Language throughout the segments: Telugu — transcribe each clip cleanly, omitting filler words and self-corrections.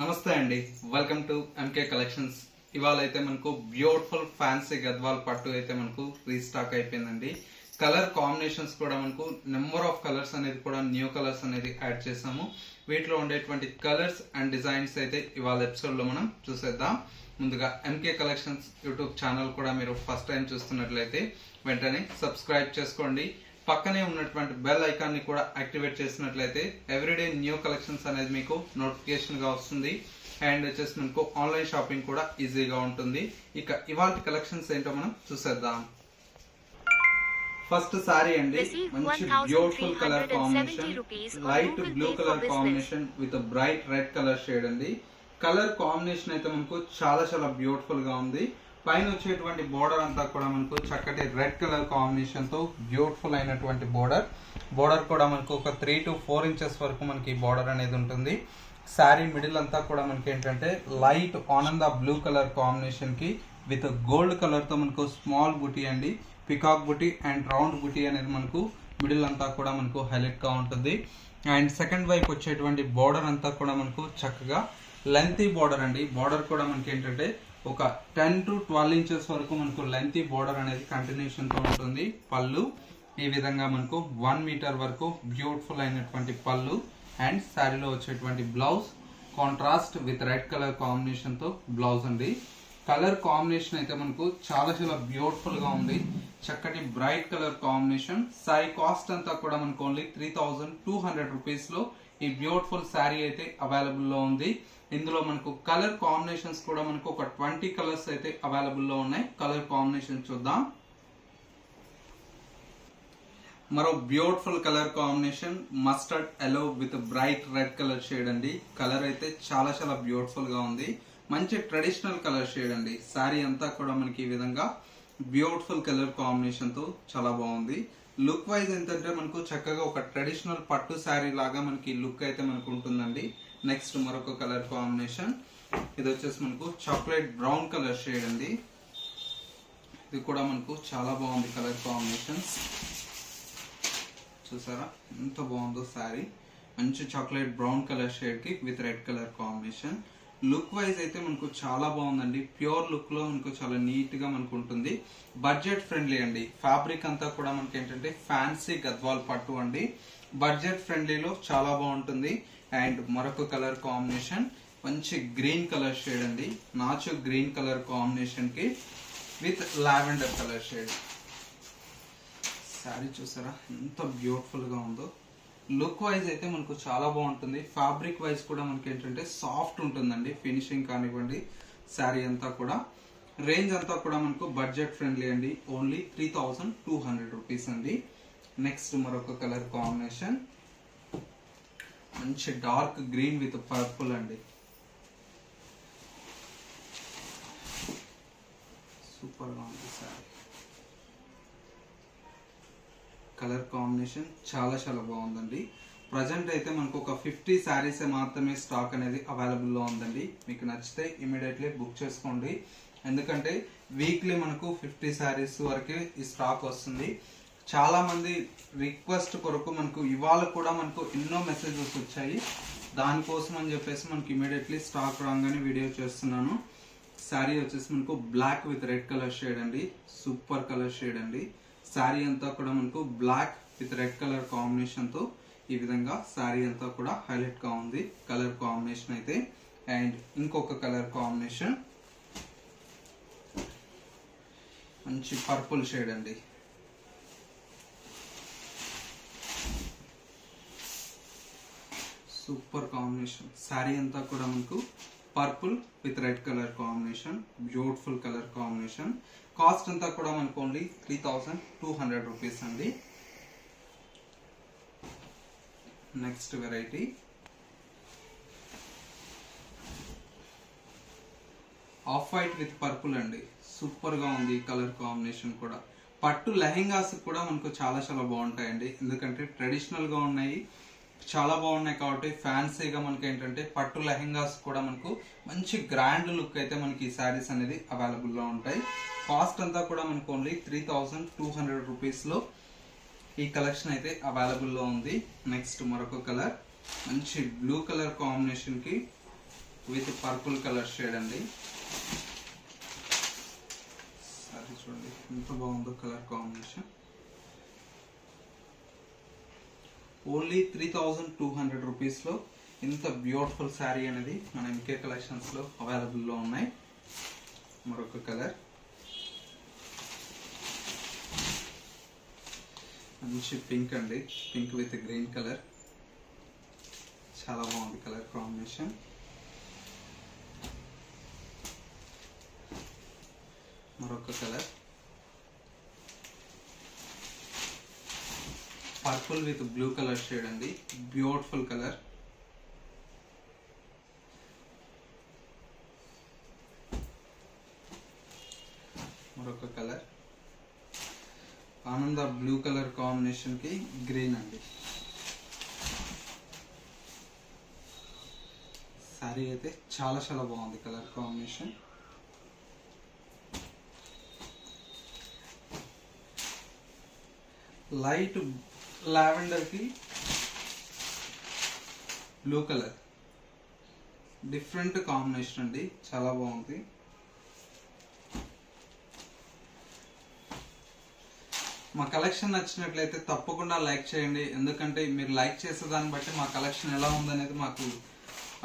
నమస్తే అండి, వెల్కమ్ టు ఎంకే కలెక్షన్స్. ఇవాళ అయితే మనకు బ్యూటిఫుల్ ఫ్యాన్సీ గద్వాల్ పట్టు అయితే మనకు రీస్టాక్ అయిపోయిందండి. కలర్ కాంబినేషన్స్ కూడా మనకు నెంబర్ ఆఫ్ కలర్స్ అనేది కూడా న్యూ కలర్స్ అనేది యాడ్ చేసాము. వీటిలో ఉండేటువంటి కలర్స్ అండ్ డిజైన్స్ అయితే ఇవాళ ఎపిసోడ్ లో మనం చూసేద్దాం. ముందుగా ఎంకే కలెక్షన్స్ యూట్యూబ్ ఛానల్ కూడా మీరు ఫస్ట్ టైం చూస్తున్నట్లయితే వెంటనే సబ్స్క్రైబ్ చేసుకోండి. పక్కనే ఉన్నటువంటి బెల్ ఐకాన్ ని కూడా యాక్టివేట్ చేసినట్లయితే ఎవ్రీడే న్యూ కలెక్షన్స్ అనేది మీకు నోటిఫికేషన్ గా వస్తుంది. అండ్ వచ్చేసి మనకు ఆన్లైన్ షాపింగ్ కూడా ఈజీగా ఉంటుంది. ఇక ఇవాళ కలెక్షన్స్ ఏంటో మనం చూసేద్దాం. ఫస్ట్ సారీ అండి, మంచి beautiful colour combination, light blue colour combination with bright red colour shade అండి. కలర్ కాంబినేషన్ అయితే మనకు చాలా చాలా బ్యూటిఫుల్ గా ఉంది. పైన వచ్చేటువంటి బోర్డర్ అంతా కూడా మనకు చక్కటి రెడ్ కలర్ కాంబినేషన్ తో బ్యూటిఫుల్ అయినటువంటి బోర్డర్ కూడా మనకు ఒక 3 to 4 ఇంచెస్ వరకు మనకి బోర్డర్ అనేది ఉంటుంది. శారీ మిడిల్ అంతా కూడా మనకి ఏంటంటే లైట్ ఆనంద బ్లూ కలర్ కాంబినేషన్ కి విత్ గోల్డ్ కలర్ తో మనకు స్మాల్ బుటీ అండి, పికాక్ బుటీ అండ్ రౌండ్ బుటీ అనేది మనకు మిడిల్ అంతా కూడా మనకు హైలైట్ గా ఉంటుంది. అండ్ సెకండ్ వైపు వచ్చేటువంటి బోర్డర్ అంతా కూడా మనకు చక్కగా లెంతీ బోర్డర్ అండి. బోర్డర్ కూడా మనకి ఏంటంటే ఒక 10 to 12 ఇంచెస్ వరకు మనకు లెంతీ బోర్డర్ అనేది కంటిన్యూషన్ తో ఉంటుంది. పళ్ళు ఈ విధంగా మనకు 1 మీటర్ వరకు బ్యూటిఫుల్ అయినటువంటి పళ్ళు. అండ్ శారీలో వచ్చేటువంటి blouse contrast with red colour combination తో బ్లౌజ్ అండి. కలర్ కాంబినేషన్ అయితే మనకు చాలా చాలా బ్యూటిఫుల్ గా ఉంది. చక్కటి bright colour combination. Sari cost అంతా కూడా మనకు ఓన్లీ 3200 రూపీస్ లో ఈ బ్యూటిఫుల్ శారీ అయితే అవైలబుల్ లో ఉంది. ఇందులో మనకు కలర్ కాంబినేషన్స్ కూడా మనకు ఒక 20 కలర్స్ అయితే అవైలబుల్ లో ఉన్నాయి. కలర్ కాంబినేషన్ చూద్దాం. మరో beautiful colour combination mustard yellow with bright red colour shade అండి. కలర్ అయితే చాలా చాలా బ్యూటిఫుల్ గా ఉంది. మంచి ట్రెడిషనల్ కలర్ షేడ్ అండి. శారీ అంతా కూడా మనకి ఈ విధంగా బ్యూటిఫుల్ కలర్ కాంబినేషన్ తో చాలా బాగుంది. లుక్ వైజ్ ఏంటంటే మనకు చక్కగా ఒక ట్రెడిషనల్ పట్టు శారీ లాగా మనకి లుక్ అయితే మనకు ఉంటుందండి. నెక్స్ట్ మరొక కలర్ కాంబినేషన్, ఇది వచ్చేసి మనకు చాక్లెట్ బ్రౌన్ కలర్ షేడ్ అండి. ఇది కూడా మనకు చాలా బాగుంది కలర్ కాంబినేషన్స్. చూసారా ఎంత బాగుందో శారీ. మంచి చాక్లెట్ బ్రౌన్ కలర్ షేడ్ కి with red colour combination. Look wise అయితే మనకు చాలా బాగుందండి. ప్యూర్ లుక్ లో మనకు చాలా నీట్ గా మనకు ఉంటుంది. బడ్జెట్ ఫ్రెండ్లీ అండి. ఫ్యాబ్రిక్ అంతా కూడా మనకి ఏంటంటే ఫ్యాన్సీ గద్వాల్ పట్టు అండి. బడ్జెట్ ఫ్రెండ్లీలో చాలా బాగుంటుంది. అండ్ మరొక కలర్ కాంబినేషన్ మంచి గ్రీన్ కలర్ షేడ్ అండి. నాచు గ్రీన్ కలర్ కాంబినేషన్ కి with lavender colour shade. Sari చూసారా ఎంత బ్యూటిఫుల్ గా ఉందో. లుక్ వైజ్ అయితే మనకు చాలా బాగుంటుంది. ఫ్యాబ్రిక్ వైజ్ కూడా మనకి ఏంటంటే సాఫ్ట్ ఉంటుందండి. ఫినిషింగ్ కానివ్వండి, శారీ అంతా కూడా రేంజ్ అంతా కూడా మనకు బడ్జెట్ ఫ్రెండ్లీ అండి. ఓన్లీ 3200 రూపీస్ అండి. నెక్స్ట్ మరొక కలర్ కాంబినేషన్ మంచి డార్క్ గ్రీన్ విత్ పర్పుల్ అండి. సూపర్ గా ఉంది శారీ. కలర్ కాంబినేషన్ చాలా చాలా బాగుందండి. ప్రజెంట్ అయితే మనకు ఒక 50 శారీస్ మాత్రమే స్టాక్ అనేది అవైలబుల్ లో ఉందండి. మీకు నచ్చితే ఇమీడియట్లీ బుక్ చేసుకోండి. ఎందుకంటే వీక్లీ మనకు 50 శారీస్ వరకే ఈ స్టాక్ వస్తుంది. చాలా మంది రిక్వెస్ట్ కొరకు మనకు ఇవాళ కూడా మనకు ఎన్నో మెసేజెస్ వచ్చాయి. దానికోసం అని చెప్పేసి మనకి ఇమీడియట్లీ స్టాక్ రాగానే వీడియో చేస్తున్నాను. శారీ వచ్చేసి మనకు black with red colour shade అండి. సూపర్ కలర్ షేడ్ అండి. శారీ అంతా కూడా మనకు black with red colour combination తో ఈ విధంగా శారీ అంతా కూడా హైలైట్ గా ఉంది కలర్ కాంబినేషన్ అయితే. అండ్ ఇంకొక కలర్ కాంబినేషన్ మంచి పర్పుల్ షేడ్ అండి. Super combination. శారీ అంతా కూడా మనకు purple with red colour combination. Beautiful colour combination. Cost అంతా కూడా మనకు ఓన్లీ 3200 రూపీస్ అండి. Next variety of white with purple అండి. సూపర్ గా ఉంది కలర్ కాంబినేషన్ కూడా. పట్టు లెహెంగాస్ కూడా మనకు చాలా చాలా బాగుంటాయండి. ఎందుకంటే ట్రెడిషనల్ గా ఉన్నాయి, చాలా బాగున్నాయి కాబట్టి ఫ్యాన్సీగా మనకి ఏంటంటే పట్టు లెహెంగాస్ కూడా మనకు మంచి గ్రాండ్ లుక్ అయితే మనకి ఈ శారీస్ అనేది అవైలబుల్ లో ఉంటాయి. కాస్ట్ అంతా కూడా మనకు ఓన్లీ 3200 రూపీస్ లో ఈ కలెక్షన్ అయితే అవైలబుల్ లో ఉంది. నెక్స్ట్ మరొక కలర్ మంచి బ్లూ కలర్ కాంబినేషన్ కి విత్ పర్పుల్ కలర్ షేడ్ అండి. సారీ చూడండి ఎంత బాగుందో కలర్ కాంబినేషన్. ఓన్లీ 3200 రూపీస్లో ఇంత బ్యూటిఫుల్ శారీ అనేది మన ఎంకే కలెక్షన్స్లో అవైలబుల్లో ఉన్నాయి. మరొక కలర్ మంచి పింక్ అండి, పింక్ విత్ గ్రీన్ కలర్, చాలా బాగుంది కలర్ కాంబినేషన్. మరొక colour purple with blue colour shade అండి, బ్యూటిఫుల్ కలర్. మరొక కలర్ ఆనంద బ్లూ కలర్ కాంబినేషన్ కి గ్రీన్ అండి. సారీ అయితే చాలా చాలా బాగుంది కలర్ కాంబినేషన్. లైట్ లావెండర్ కి బ్లూ కలర్ డిఫరెంట్ కాంబినేషన్ అండి, చాలా బాగుంది. మా కలెక్షన్ నచ్చినట్లయితే తప్పకుండా లైక్ చేయండి, ఎందుకంటే మీరు లైక్ చేసే దాన్ని బట్టి మా కలెక్షన్ ఎలా ఉందనేది మాకు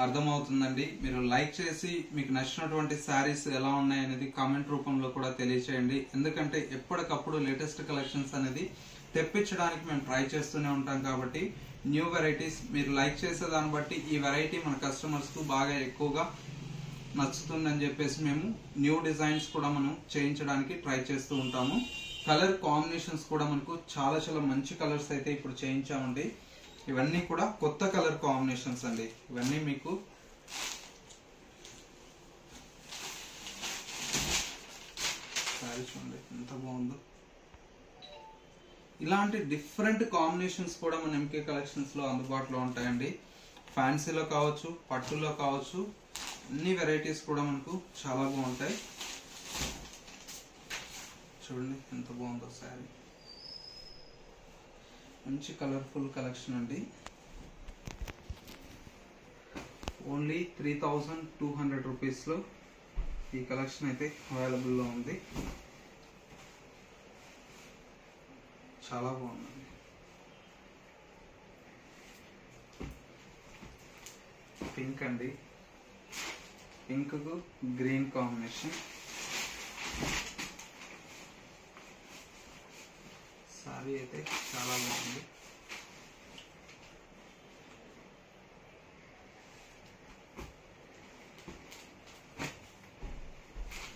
అర్థమవుతుందండి. మీరు లైక్ చేసి మీకు నచ్చినటువంటి శారీస్ ఎలా ఉన్నాయనేది కామెంట్ రూపంలో కూడా తెలియచేయండి, ఎందుకంటే ఎప్పటికప్పుడు లేటెస్ట్ కలెక్షన్స్ అనేది తెప్పించడానికి మేము ట్రై చేస్తూనే ఉంటాం. కాబట్టి న్యూ వెరైటీస్ మీరు లైక్ చేసే దాన్ని బట్టి ఈ వెరైటీ మన కస్టమర్స్కు బాగా ఎక్కువగా నచ్చుతుందని చెప్పేసి మేము న్యూ డిజైన్స్ కూడా మనం చేయించడానికి ట్రై చేస్తూ ఉంటాము. కలర్ కాంబినేషన్స్ కూడా మనకు చాలా చాలా మంచి కలర్స్ అయితే ఇప్పుడు చేయించామండి. ఇవన్నీ కూడా కొత్త కలర్ కాంబినేషన్స్ అండి. ఇవన్నీ మీకు సారీ చూడండి ఎంత బాగుందో. ఇలాంటి డిఫరెంట్ కాంబినేషన్స్ కూడా మన ఎంకే కలెక్షన్స్ లో అందుబాటులో ఉంటాయండి. ఫ్యాన్సీలో కావచ్చు, పట్టులో కావచ్చు, అన్ని వెరైటీస్ కూడా మనకు చాలా బాగుంటాయి. చూడండి ఎంత బాగుందో శారీ, మంచి కలర్ఫుల్ కలెక్షన్ అండి. ఓన్లీ 3200 రూపీస్లో ఈ కలెక్షన్ అయితే అవైలబుల్లో ఉంది. చాలా బాగుందండి. పింక్ అండి, పింక్ కు గ్రీన్ కాంబినేషన్. సారీ అయితే చాలా బాగుంది.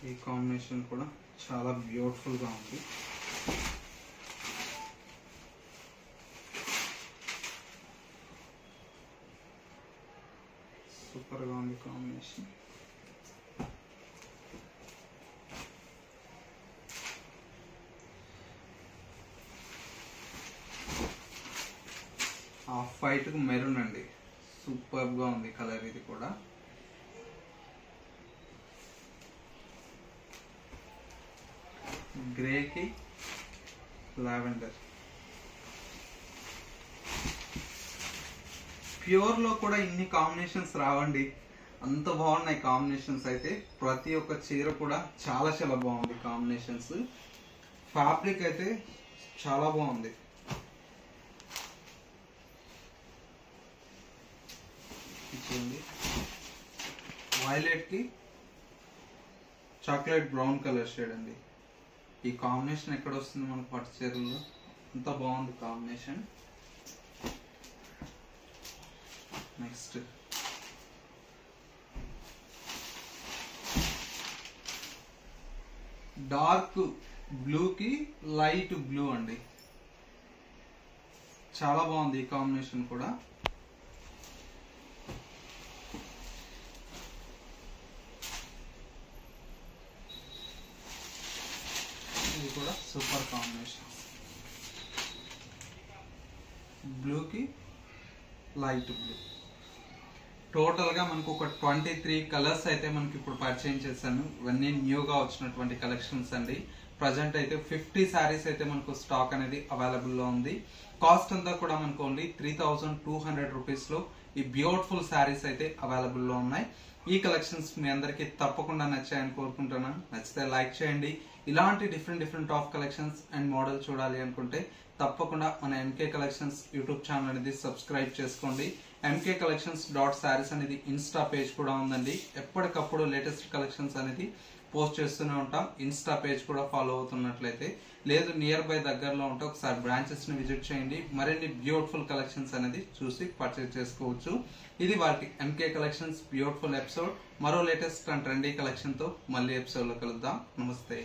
ఈ కాంబినేషన్ కూడా చాలా బ్యూటిఫుల్ గా ఉంది. సూపర్ గా ఉంది కాంబినేషన్. ఆఫ్ వైట్ కు మెరూన్ అండి, సూపర్ గా ఉంది కలర్. ఇది కూడా గ్రే కి లావెండర్. ప్యూర్ లో కూడా ఇన్ని కాంబినేషన్స్ రావండి, అంత బాగున్నాయి కాంబినేషన్స్ అయితే. ప్రతి ఒక్క చీర కూడా చాలా చాలా బాగుంది కాంబినేషన్స్. ఫ్యాబ్రిక్ అయితే చాలా బాగుంది. వైలెట్ కి చాక్లెట్ బ్రౌన్ కలర్ షేడ్ అండి. ఈ కాంబినేషన్ ఎక్కడ వస్తుంది మనకు పట్టు చీరల్లో, అంత బాగుంది కాంబినేషన్. నెక్స్ట్ డార్క్ బ్లూ కి లైట్ బ్లూ అండి, చాలా బాగుంది ఈ కాంబినేషన్ కూడా. ఇది కూడా సూపర్ కాంబినేషన్. బ్లూ కి లైట్ బ్లూ. టోటల్ గా మనకు ఒక 23 కలర్స్ అయితే మనకి ఇప్పుడు పరిచయం చేశాను. ఇవన్నీ న్యూగా వచ్చినటువంటి కలెక్షన్స్ అండి. ప్రజెంట్ అయితే 50 శారీస్ అయితే మనకు స్టాక్ అనేది అవైలబుల్ లో ఉంది. కాస్ట్ అంతా కూడా మనకు ఓన్లీ 3200 రూపీస్ లో ఈ బ్యూటిఫుల్ శారీస్ అయితే అవైలబుల్ లో ఉన్నాయి. ఈ కలెక్షన్స్ మీ అందరికీ తప్పకుండా నచ్చాయని కోరుకుంటున్నాను. నచ్చితే లైక్ చేయండి. ఇలాంటి different of collections and model చూడాలి అనుకుంటే తప్పకుండా మన ఎంకే కలెక్షన్స్ యూట్యూబ్ ఛానల్ అనేది సబ్స్క్రైబ్ చేసుకోండి. ఎంకే కలెక్షన్స్ .sarees అనేది ఇన్స్టా పేజ్ కూడా ఉందండి. ఎప్పటికప్పుడు లేటెస్ట్ కలెక్షన్స్ అనేది పోస్ట్ చేస్తూనే ఉంటాం. ఇన్స్టా పేజ్ కూడా ఫాలో అవుతున్నట్లయితే, లేదు నియర్ బై దగ్గరలో ఉంటే ఒకసారి బ్రాంచెస్ ని విజిట్ చేయండి. మరిన్ని బ్యూటిఫుల్ కలెక్షన్స్ అనేది చూసి పర్చేజ్ చేసుకోవచ్చు. ఇది వాటి ఎంకే కలెక్షన్స్ బ్యూటిఫుల్ ఎపిసోడ్. మరో లేటెస్ట్ అండ్ ట్రెండీ కలెక్షన్ తో మళ్ళీ ఎపిసోడ్ లో కలుద్దాం. నమస్తే.